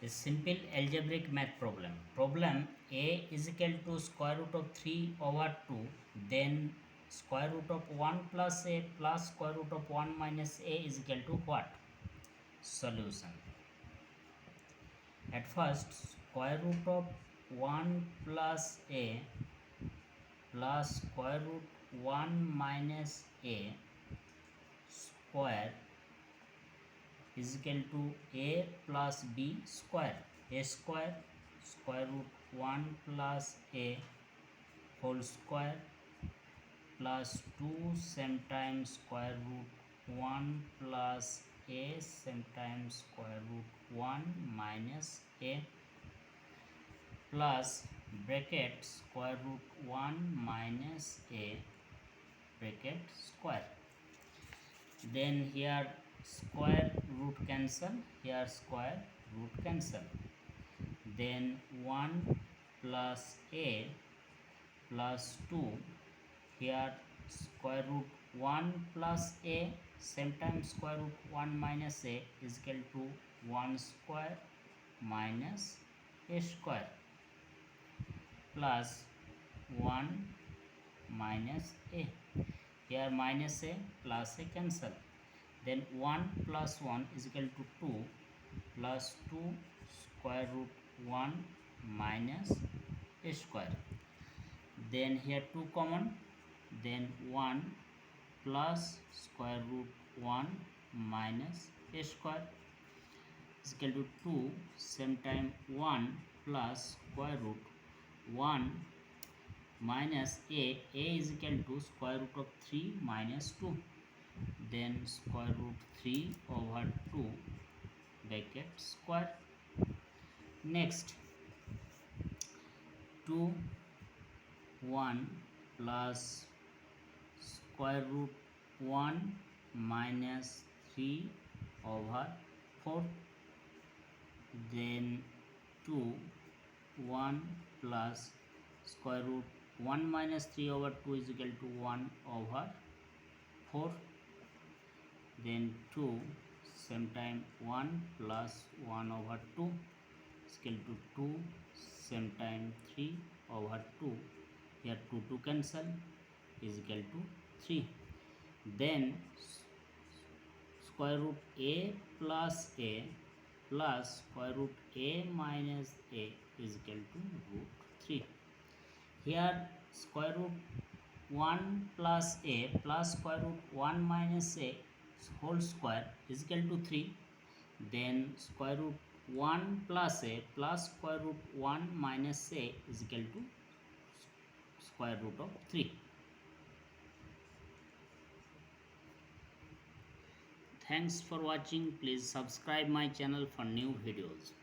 A simple algebraic math problem. Problem a is equal to square root of 3 over 2, then square root of 1 plus a plus square root of 1 minus a is equal to what? Solution. At first, square root of 1 plus a plus square root 1 minus a square is equal to a plus b square. A square square root 1 plus a whole square plus 2 same times square root 1 plus a same times square root 1 minus a plus bracket square root 1 minus a bracket square. Then here square root cancel, here square root cancel. Then 1 plus a plus 2, here square root 1 plus a same time square root 1 minus a is equal to 1 square minus a square plus 1 minus a. Here minus a plus a cancel. Then 1 plus 1 is equal to 2 plus 2 square root 1 minus a square. Then here 2 common, then 1 plus square root 1 minus a square is equal to 2 same time 1 plus square root 1 minus a is equal to square root of 3 minus 2, then square root 3 over 2 bracket square. Next 2 1 plus square root 1 minus 3 over 4, then 2 1 plus square root 1 minus 3 over 2 is equal to 1 over 4, then 2 same time 1 plus 1 over 2 is equal to 2 same time 3 over 2, here 2 cancel is equal to 3. Then square root a plus a plus square root a minus a is equal to root 3. Here square root 1 plus a plus square root 1 minus a whole square is equal to 3. Then square root 1 plus a plus square root 1 minus a is equal to square root of 3. Thanks for watching. Please subscribe my channel for new videos.